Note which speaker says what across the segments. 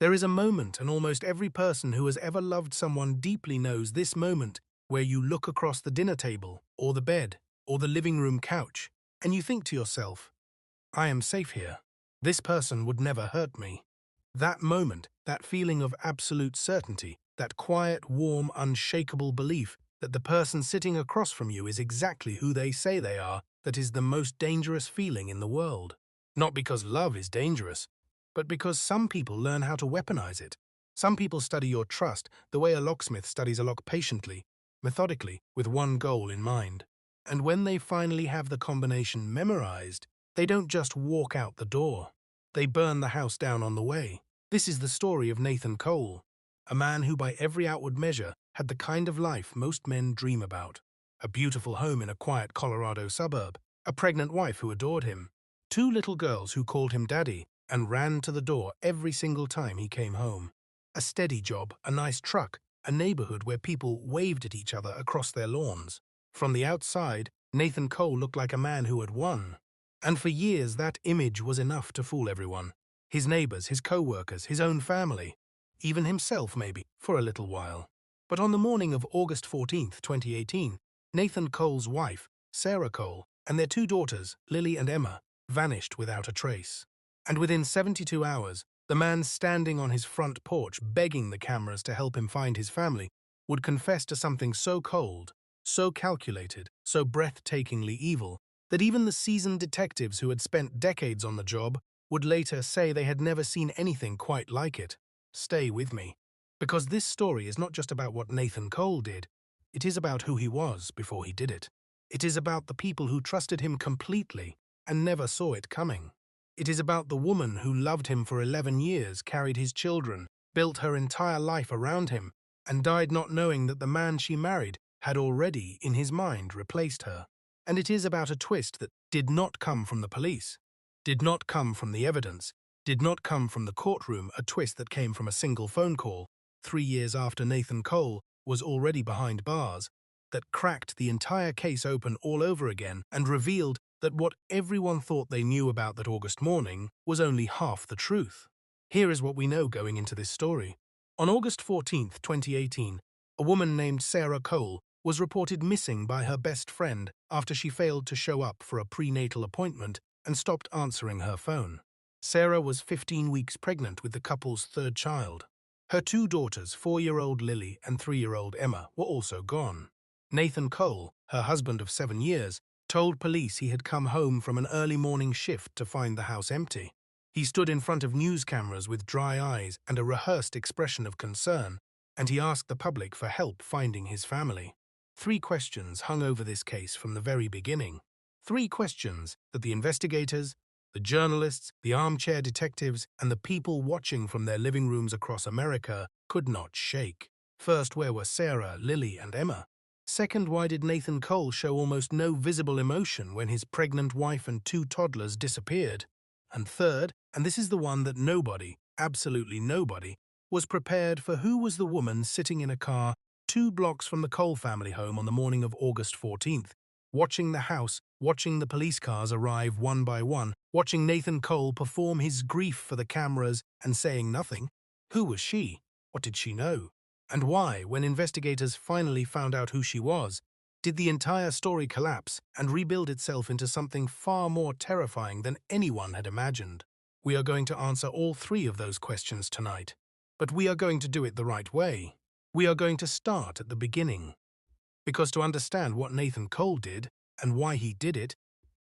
Speaker 1: There is a moment, and almost every person who has ever loved someone deeply knows this moment, where you look across the dinner table, or the bed, or the living room couch, and you think to yourself, I am safe here. This person would never hurt me. That moment, that feeling of absolute certainty, that quiet, warm, unshakable belief that the person sitting across from you is exactly who they say they are, that is the most dangerous feeling in the world. Not because love is dangerous, but because some people learn how to weaponize it. Some people study your trust the way a locksmith studies a lock patiently, methodically, with one goal in mind. And when they finally have the combination memorized, they don't just walk out the door. They burn the house down on the way. This is the story of Nathan Cole, a man who by every outward measure had the kind of life most men dream about. A beautiful home in a quiet Colorado suburb, a pregnant wife who adored him, two little girls who called him daddy and ran to the door every single time he came home. A steady job, a nice truck, a neighborhood where people waved at each other across their lawns. From the outside, Nathan Cole looked like a man who had won. And for years that image was enough to fool everyone. His neighbors, his co-workers, his own family. Even himself, maybe, for a little while. But on the morning of August 14th, 2018, Nathan Cole's wife, Sarah Cole, and their two daughters, Lily and Emma, vanished without a trace. And within 72 hours, the man standing on his front porch begging the cameras to help him find his family would confess to something so cold, so calculated, so breathtakingly evil, that even the seasoned detectives who had spent decades on the job would later say they had never seen anything quite like it. Stay with me, because this story is not just about what Nathan Cole did, it is about who he was before he did it. It is about the people who trusted him completely and never saw it coming. It is about the woman who loved him for 11 years, carried his children, built her entire life around him, and died not knowing that the man she married had already, in his mind, replaced her. And it is about a twist that did not come from the police, did not come from the evidence, did not come from the courtroom, a twist that came from a single phone call, 3 years after Nathan Cole was already behind bars, that cracked the entire case open all over again and revealed that what everyone thought they knew about that August morning was only half the truth. Here is what we know going into this story. On August 14th, 2018, a woman named Sarah Cole was reported missing by her best friend after she failed to show up for a prenatal appointment and stopped answering her phone. Sarah was 15 weeks pregnant with the couple's third child. Her two daughters, 4-year-old Lily and 3-year-old Emma, were also gone. Nathan Cole, her husband of 7 years, told police he had come home from an early morning shift to find the house empty. He stood in front of news cameras with dry eyes and a rehearsed expression of concern, and he asked the public for help finding his family. 3 questions hung over this case from the very beginning. 3 questions that the investigators, the journalists, the armchair detectives, and the people watching from their living rooms across America could not shake. First, where were Sarah, Lily, and Emma? Second, why did Nathan Cole show almost no visible emotion when his pregnant wife and 2 toddlers disappeared? And third, and this is the one that nobody, absolutely nobody, was prepared for, who was the woman sitting in a car 2 blocks from the Cole family home on the morning of August 14th, watching the house, watching the police cars arrive one by one, watching Nathan Cole perform his grief for the cameras and saying nothing? Who was she? What did she know? And why, when investigators finally found out who she was, did the entire story collapse and rebuild itself into something far more terrifying than anyone had imagined? We are going to answer all 3 of those questions tonight, but we are going to do it the right way. We are going to start at the beginning. Because to understand what Nathan Cole did, and why he did it,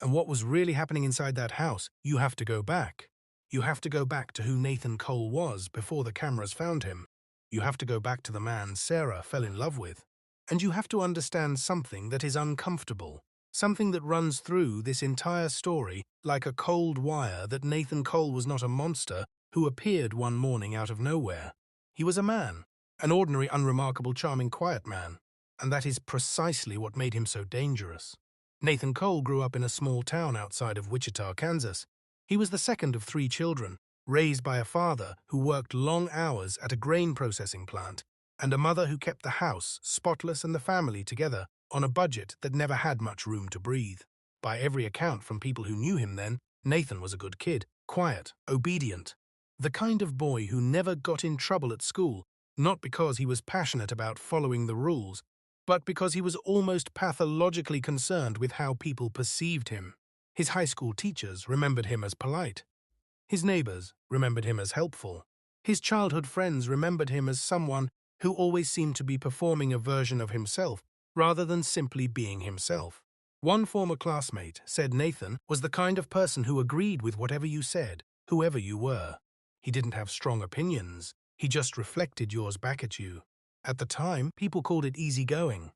Speaker 1: and what was really happening inside that house, you have to go back. You have to go back to who Nathan Cole was before the cameras found him. You have to go back to the man Sarah fell in love with. And you have to understand something that is uncomfortable, something that runs through this entire story like a cold wire, that Nathan Cole was not a monster who appeared one morning out of nowhere. He was a man, an ordinary, unremarkable, charming, quiet man. And that is precisely what made him so dangerous. Nathan Cole grew up in a small town outside of Wichita, Kansas. He was the second of 3 children, raised by a father who worked long hours at a grain processing plant, and a mother who kept the house spotless and the family together on a budget that never had much room to breathe. By every account from people who knew him then, Nathan was a good kid, quiet, obedient. The kind of boy who never got in trouble at school, not because he was passionate about following the rules, but because he was almost pathologically concerned with how people perceived him. His high school teachers remembered him as polite. His neighbors remembered him as helpful. His childhood friends remembered him as someone who always seemed to be performing a version of himself rather than simply being himself. One former classmate said Nathan was the kind of person who agreed with whatever you said, whoever you were. He didn't have strong opinions. He just reflected yours back at you. At the time, people called it easygoing.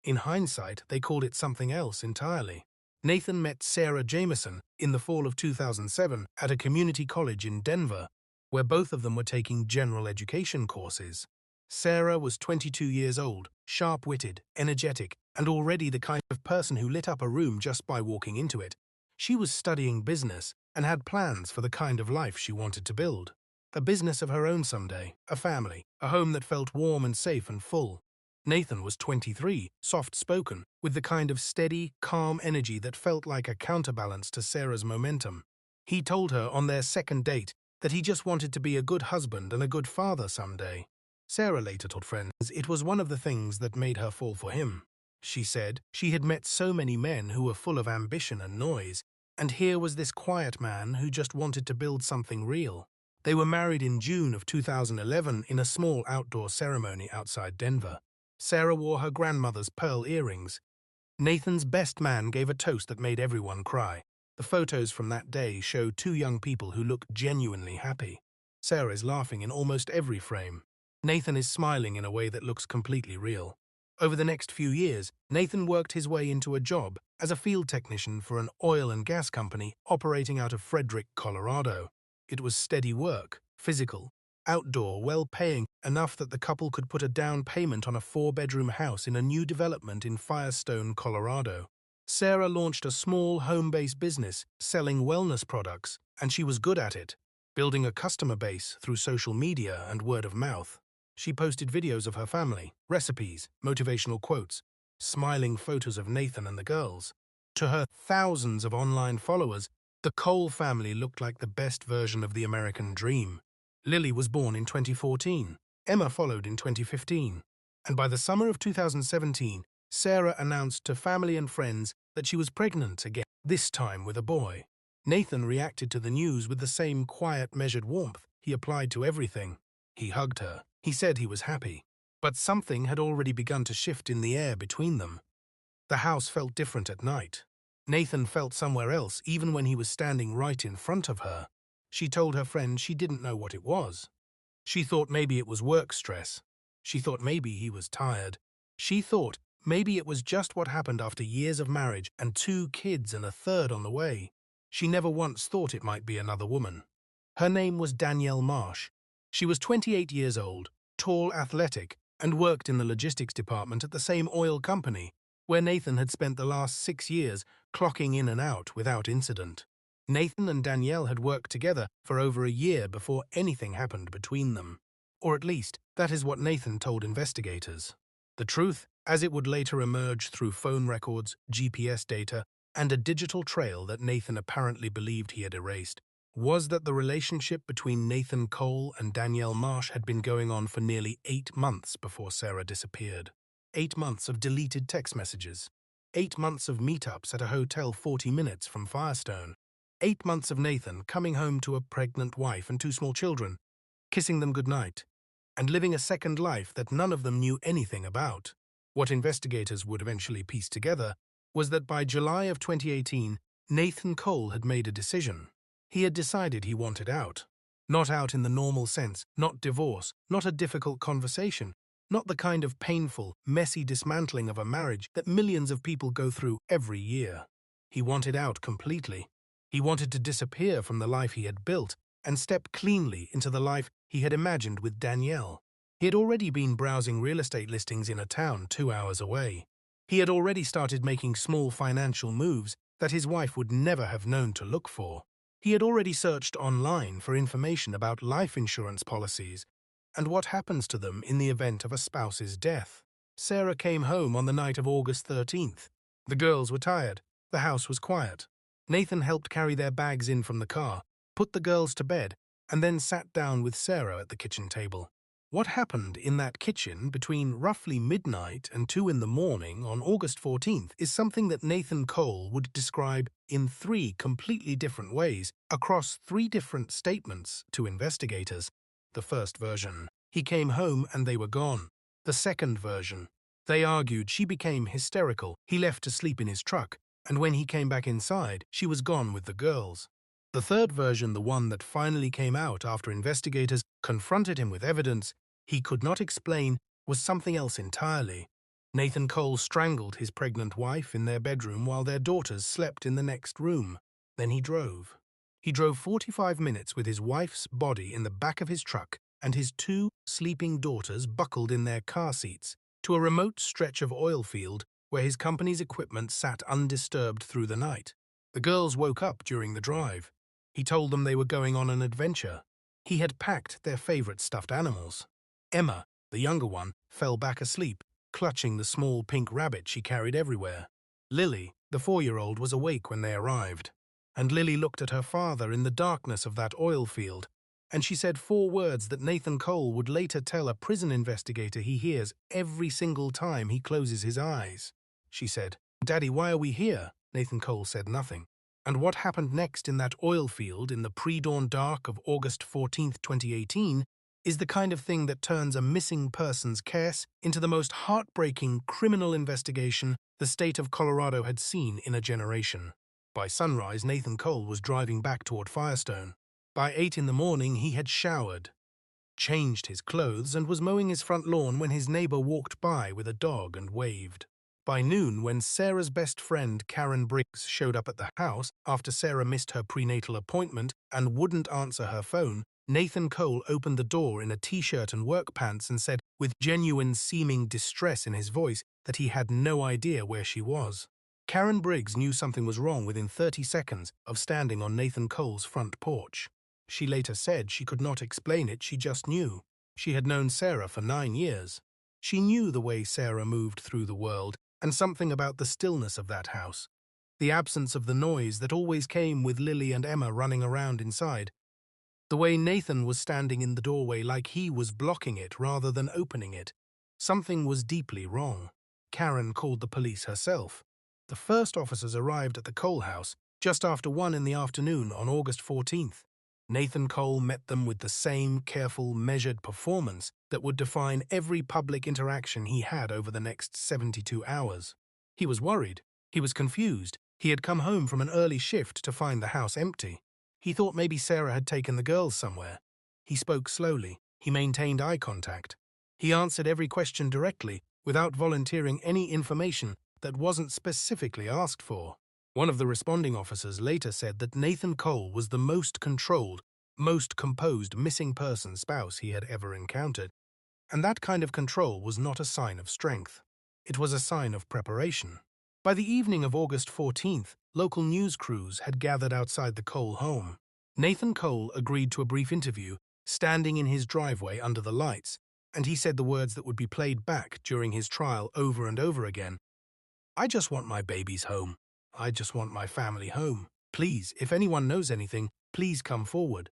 Speaker 1: In hindsight, they called it something else entirely. Nathan met Sarah Jameson in the fall of 2007 at a community college in Denver, where both of them were taking general education courses. Sarah was 22 years old, sharp-witted, energetic, and already the kind of person who lit up a room just by walking into it. She was studying business and had plans for the kind of life she wanted to build. A business of her own someday, a family, a home that felt warm and safe and full. Nathan was 23, soft-spoken, with the kind of steady, calm energy that felt like a counterbalance to Sarah's momentum. He told her on their second date that he just wanted to be a good husband and a good father someday. Sarah later told friends it was one of the things that made her fall for him. She said she had met so many men who were full of ambition and noise, and here was this quiet man who just wanted to build something real. They were married in June of 2011 in a small outdoor ceremony outside Denver. Sarah wore her grandmother's pearl earrings. Nathan's best man gave a toast that made everyone cry. The photos from that day show two young people who look genuinely happy. Sarah is laughing in almost every frame. Nathan is smiling in a way that looks completely real. Over the next few years, Nathan worked his way into a job as a field technician for an oil and gas company operating out of Frederick, Colorado. It was steady work, physical, outdoor, well-paying, enough that the couple could put a down payment on a 4-bedroom house in a new development in Firestone, Colorado. Sarah launched a small home-based business selling wellness products, and she was good at it, building a customer base through social media and word of mouth. She posted videos of her family, recipes, motivational quotes, smiling photos of Nathan and the girls. To her thousands of online followers, the Cole family looked like the best version of the American dream. Lily was born in 2014, Emma followed in 2015, and by the summer of 2017, Sarah announced to family and friends that she was pregnant again, this time with a boy. Nathan reacted to the news with the same quiet, measured warmth he applied to everything. He hugged her. He said he was happy. But something had already begun to shift in the air between them. The house felt different at night. Nathan felt somewhere else even when he was standing right in front of her. She told her friend she didn't know what it was. She thought maybe it was work stress. She thought maybe he was tired. She thought maybe it was just what happened after years of marriage and 2 kids and a third on the way. She never once thought it might be another woman. Her name was Danielle Marsh. She was 28 years old, tall, athletic, and worked in the logistics department at the same oil company, where Nathan had spent the last 6 years clocking in and out without incident. Nathan and Danielle had worked together for over a year before anything happened between them. Or at least, that is what Nathan told investigators. The truth, as it would later emerge through phone records, GPS data, and a digital trail that Nathan apparently believed he had erased, was that the relationship between Nathan Cole and Danielle Marsh had been going on for nearly 8 months before Sarah disappeared. 8 months of deleted text messages. 8 months of meetups at a hotel 40 minutes from Firestone. 8 months of Nathan coming home to a pregnant wife and 2 small children, kissing them goodnight, and living a second life that none of them knew anything about. What investigators would eventually piece together was that by July of 2018, Nathan Cole had made a decision. He had decided he wanted out. Not out in the normal sense, not divorce, not a difficult conversation, not the kind of painful, messy dismantling of a marriage that millions of people go through every year. He wanted out completely. He wanted to disappear from the life he had built and step cleanly into the life he had imagined with Danielle. He had already been browsing real estate listings in a town 2 hours away. He had already started making small financial moves that his wife would never have known to look for. He had already searched online for information about life insurance policies and what happens to them in the event of a spouse's death. Sarah came home on the night of August 13th. The girls were tired. The house was quiet. Nathan helped carry their bags in from the car, put the girls to bed, and then sat down with Sarah at the kitchen table. What happened in that kitchen between roughly midnight and 2 in the morning on August 14th is something that Nathan Cole would describe in 3 completely different ways across 3 different statements to investigators. The first version: he came home and they were gone. The second version: they argued, she became hysterical, he left to sleep in his truck, and when he came back inside, she was gone with the girls. The third version, the one that finally came out after investigators confronted him with evidence he could not explain, was something else entirely. Nathan Cole strangled his pregnant wife in their bedroom while their daughters slept in the next room. Then he drove. He drove 45 minutes with his wife's body in the back of his truck and his 2 sleeping daughters buckled in their car seats to a remote stretch of oil field where his company's equipment sat undisturbed through the night. The girls woke up during the drive. He told them they were going on an adventure. He had packed their favorite stuffed animals. Emma, the younger one, fell back asleep, clutching the small pink rabbit she carried everywhere. Lily, the 4-year-old, was awake when they arrived. And Lily looked at her father in the darkness of that oil field, and she said 4 words that Nathan Cole would later tell a prison investigator he hears every single time he closes his eyes. She said, "Daddy, why are we here?" Nathan Cole said nothing. And what happened next in that oil field in the pre-dawn dark of August 14th, 2018, is the kind of thing that turns a missing persons case into the most heartbreaking criminal investigation the state of Colorado had seen in a generation. By sunrise, Nathan Cole was driving back toward Firestone. By 8 in the morning, he had showered, changed his clothes, and was mowing his front lawn when his neighbor walked by with a dog and waved. By noon, when Sarah's best friend Karen Briggs showed up at the house after Sarah missed her prenatal appointment and wouldn't answer her phone, Nathan Cole opened the door in a t-shirt and work pants and said, with genuine seeming distress in his voice, that he had no idea where she was. Karen Briggs knew something was wrong within 30 seconds of standing on Nathan Cole's front porch. She later said she could not explain it, she just knew. She had known Sarah for 9 years. She knew the way Sarah moved through the world, and something about the stillness of that house, the absence of the noise that always came with Lily and Emma running around inside. The way Nathan was standing in the doorway like he was blocking it rather than opening it. Something was deeply wrong. Karen called the police herself. The first officers arrived at the Cole house just after 1 in the afternoon on August 14th. Nathan Cole met them with the same careful, measured performance that would define every public interaction he had over the next 72 hours. He was worried. He was confused. He had come home from an early shift to find the house empty. He thought maybe Sarah had taken the girls somewhere. He spoke slowly. He maintained eye contact. He answered every question directly, without volunteering any information that wasn't specifically asked for. One of the responding officers later said that Nathan Cole was the most controlled, most composed missing person spouse he had ever encountered. And that kind of control was not a sign of strength. It was a sign of preparation. By the evening of August 14th, local news crews had gathered outside the Cole home. Nathan Cole agreed to a brief interview, standing in his driveway under the lights, and he said the words that would be played back during his trial over and over again. "I just want my babies home. I just want my family home. Please, if anyone knows anything, please come forward."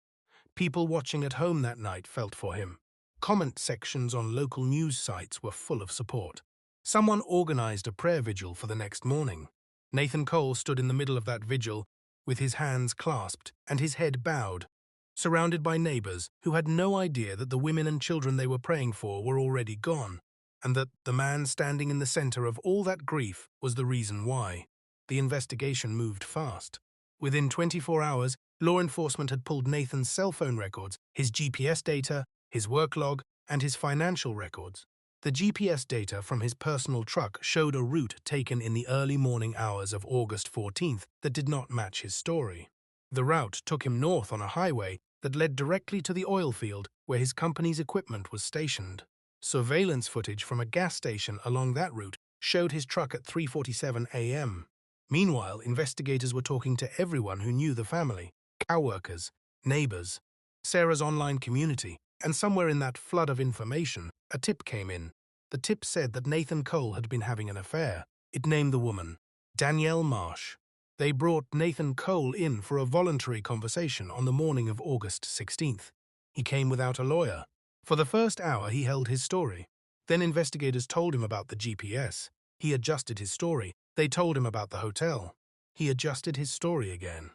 Speaker 1: People watching at home that night felt for him. Comment sections on local news sites were full of support. Someone organized a prayer vigil for the next morning. Nathan Cole stood in the middle of that vigil, with his hands clasped and his head bowed, surrounded by neighbors who had no idea that the women and children they were praying for were already gone, and that the man standing in the center of all that grief was the reason why. The investigation moved fast. Within 24 hours, law enforcement had pulled Nathan's cell phone records, his GPS data, his work log, and his financial records. The GPS data from his personal truck showed a route taken in the early morning hours of August 14th that did not match his story. The route took him north on a highway that led directly to the oil field where his company's equipment was stationed. Surveillance footage from a gas station along that route showed his truck at 3:47 a.m. Meanwhile, investigators were talking to everyone who knew the family, coworkers, neighbors, Sarah's online community, and somewhere in that flood of information, a tip came in. The tip said that Nathan Cole had been having an affair. It named the woman, Danielle Marsh. They brought Nathan Cole in for a voluntary conversation on the morning of August 16th. He came without a lawyer. For the first hour, he held his story. Then investigators told him about the GPS. He adjusted his story. They told him about the hotel. He adjusted his story again.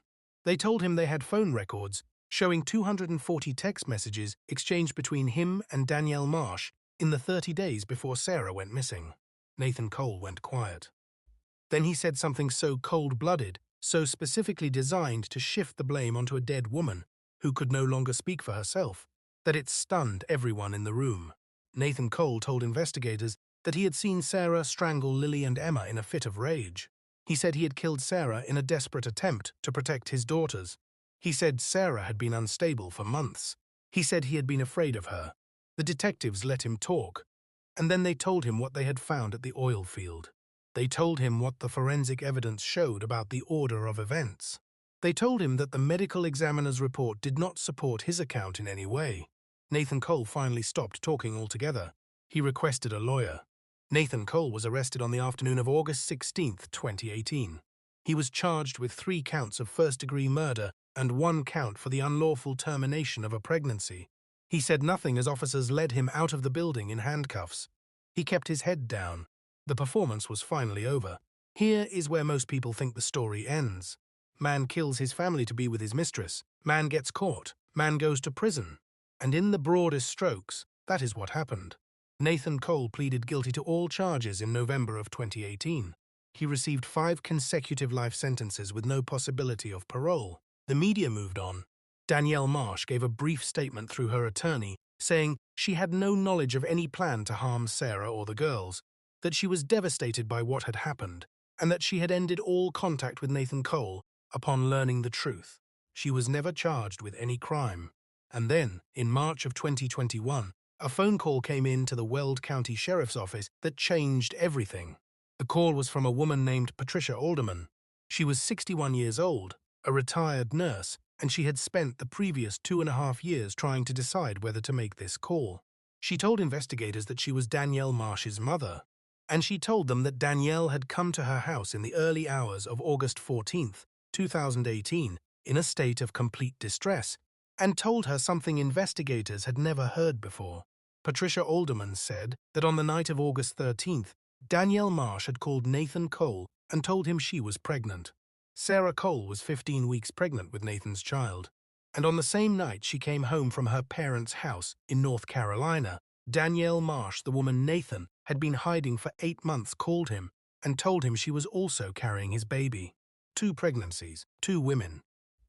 Speaker 1: They told him they had phone records showing 240 text messages exchanged between him and Danielle Marsh in the 30 days before Sarah went missing. Nathan Cole went quiet. Then he said something so cold-blooded, so specifically designed to shift the blame onto a dead woman who could no longer speak for herself, that it stunned everyone in the room. Nathan Cole told investigators that he had seen Sarah strangle Lily and Emma in a fit of rage. He said he had killed Sarah in a desperate attempt to protect his daughters. He said Sarah had been unstable for months. He said he had been afraid of her. The detectives let him talk, and then they told him what they had found at the oil field. They told him what the forensic evidence showed about the order of events. They told him that the medical examiner's report did not support his account in any way. Nathan Cole finally stopped talking altogether. He requested a lawyer. Nathan Cole was arrested on the afternoon of August 16, 2018. He was charged with 3 counts of first-degree murder and 1 count for the unlawful termination of a pregnancy. He said nothing as officers led him out of the building in handcuffs. He kept his head down. The performance was finally over. Here is where most people think the story ends. Man kills his family to be with his mistress. Man gets caught. Man goes to prison. And in the broadest strokes, that is what happened. Nathan Cole pleaded guilty to all charges in November of 2018. He received 5 consecutive life sentences with no possibility of parole. The media moved on. Danielle Marsh gave a brief statement through her attorney, saying she had no knowledge of any plan to harm Sarah or the girls, that she was devastated by what had happened, and that she had ended all contact with Nathan Cole upon learning the truth. She was never charged with any crime. And then, in March of 2021, a phone call came in to the Weld County Sheriff's Office that changed everything. The call was from a woman named Patricia Alderman. She was 61 years old, a retired nurse, and she had spent the previous 2.5 years trying to decide whether to make this call. She told investigators that she was Danielle Marsh's mother, and she told them that Danielle had come to her house in the early hours of August 14, 2018, in a state of complete distress, and told her something investigators had never heard before. Patricia Alderman said that on the night of August 13th, Danielle Marsh had called Nathan Cole and told him she was pregnant. Sarah Cole was 15 weeks pregnant with Nathan's child, and on the same night she came home from her parents' house in North Carolina. Danielle Marsh, the woman Nathan had been hiding for 8 months, called him and told him she was also carrying his baby. 2 pregnancies, 2 women.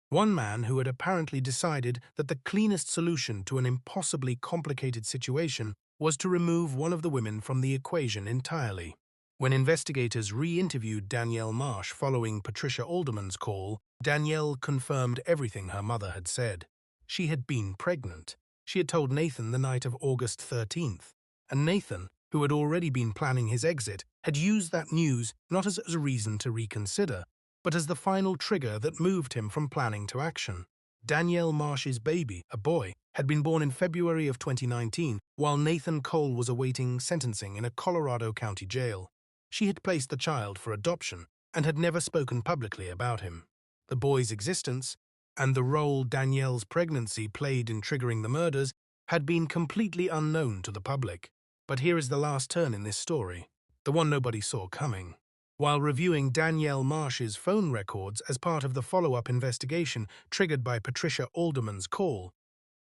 Speaker 1: One man who had apparently decided that the cleanest solution to an impossibly complicated situation was to remove one of the women from the equation entirely. When investigators re-interviewed Danielle Marsh following Patricia Alderman's call, Danielle confirmed everything her mother had said. She had been pregnant. She had told Nathan the night of August 13th, and Nathan, who had already been planning his exit, had used that news not as a reason to reconsider, but as the final trigger that moved him from planning to action. Danielle Marsh's baby, a boy, had been born in February of 2019 while Nathan Cole was awaiting sentencing in a Colorado County jail. She had placed the child for adoption and had never spoken publicly about him. The boy's existence and the role Danielle's pregnancy played in triggering the murders had been completely unknown to the public. But here is the last turn in this story, the one nobody saw coming. While reviewing Danielle Marsh's phone records as part of the follow-up investigation triggered by Patricia Alderman's call,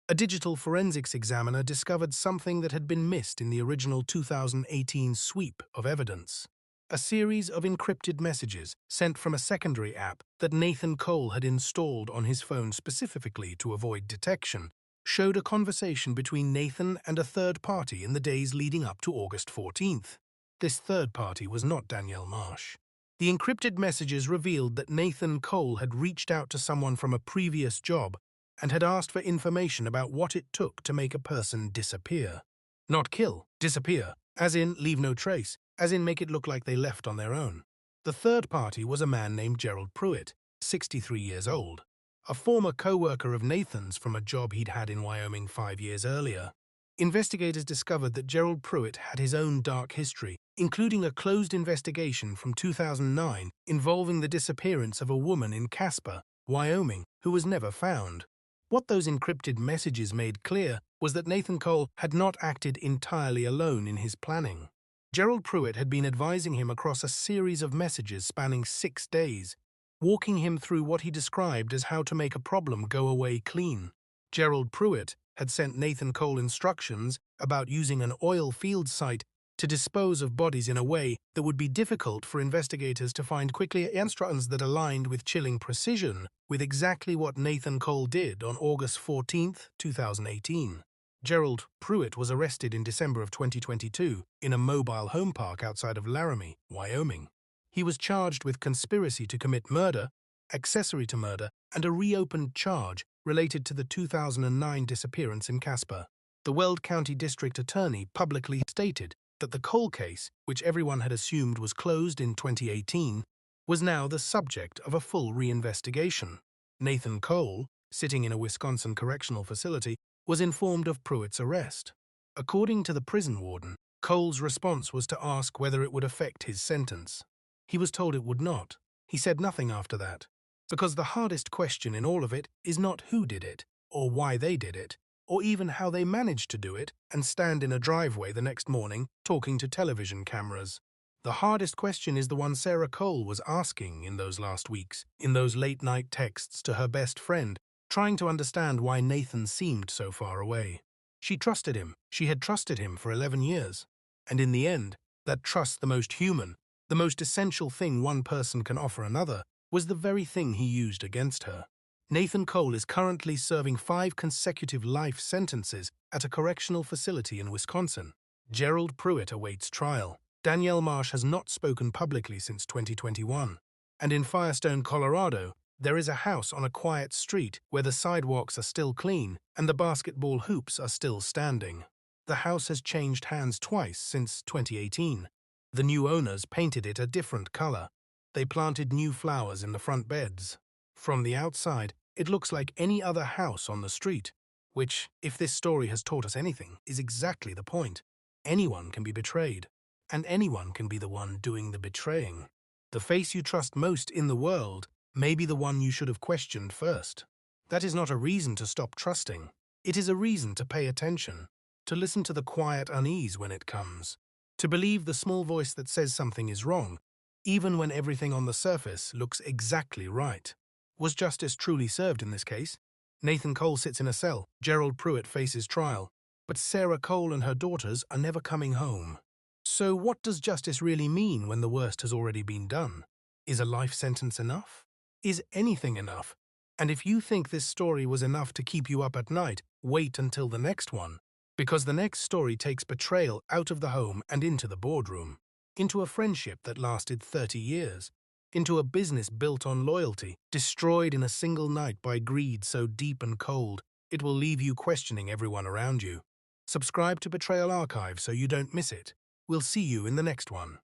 Speaker 1: a digital forensics examiner discovered something that had been missed in the original 2018 sweep of evidence. A series of encrypted messages sent from a secondary app that Nathan Cole had installed on his phone specifically to avoid detection showed a conversation between Nathan and a third party in the days leading up to August 14th. This third party was not Danielle Marsh. The encrypted messages revealed that Nathan Cole had reached out to someone from a previous job and had asked for information about what it took to make a person disappear. Not kill, disappear, as in leave no trace, as in make it look like they left on their own. The third party was a man named Gerald Pruitt, 63 years old, a former co-worker of Nathan's from a job he'd had in Wyoming 5 years earlier. Investigators discovered that Gerald Pruitt had his own dark history including a closed investigation from 2009 involving the disappearance of a woman in Casper, Wyoming, who was never found. What those encrypted messages made clear was that Nathan Cole had not acted entirely alone in his planning. Gerald Pruitt had been advising him across a series of messages spanning 6 days, walking him through what he described as how to make a problem go away clean. Gerald Pruitt had sent Nathan Cole instructions about using an oil field site to dispose of bodies in a way that would be difficult for investigators to find quickly, instructions that aligned with chilling precision with exactly what Nathan Cole did on August 14, 2018. Gerald Pruitt was arrested in December of 2022 in a mobile home park outside of Laramie, Wyoming. He was charged with conspiracy to commit murder, accessory to murder, and a reopened charge related to the 2009 disappearance in Casper. The Weld County District Attorney publicly stated that the Cole case, which everyone had assumed was closed in 2018, was now the subject of a full reinvestigation. Nathan Cole, sitting in a Wisconsin correctional facility, was informed of Pruitt's arrest. According to the prison warden, Cole's response was to ask whether it would affect his sentence. He was told it would not. He said nothing after that, because the hardest question in all of it is not who did it, or why they did it, or even how they managed to do it and stand in a driveway the next morning talking to television cameras. The hardest question is the one Sarah Cole was asking in those last weeks, in those late-night texts to her best friend, trying to understand why Nathan seemed so far away. She trusted him. She had trusted him for 11 years. And in the end, that trust, the most human, the most essential thing one person can offer another, was the very thing he used against her. Nathan Cole is currently serving 5 consecutive life sentences at a correctional facility in Wisconsin. Gerald Pruitt awaits trial. Danielle Marsh has not spoken publicly since 2021. And in Firestone, Colorado, there is a house on a quiet street where the sidewalks are still clean and the basketball hoops are still standing. The house has changed hands twice since 2018. The new owners painted it a different color. They planted new flowers in the front beds. From the outside, it looks like any other house on the street, which, if this story has taught us anything, is exactly the point. Anyone can be betrayed, and anyone can be the one doing the betraying. The face you trust most in the world may be the one you should have questioned first. That is not a reason to stop trusting. It is a reason to pay attention, to listen to the quiet unease when it comes, to believe the small voice that says something is wrong, even when everything on the surface looks exactly right. Was justice truly served in this case? Nathan Cole sits in a cell. Gerald Pruitt faces trial. But Sarah Cole and her daughters are never coming home. So what does justice really mean when the worst has already been done? Is a life sentence enough? Is anything enough? And if you think this story was enough to keep you up at night, wait until the next one. Because the next story takes betrayal out of the home and into the boardroom, into a friendship that lasted 30 years, into a business built on loyalty, destroyed in a single night by greed so deep and cold, it will leave you questioning everyone around you. Subscribe to Betrayal Archive so you don't miss it. We'll see you in the next one.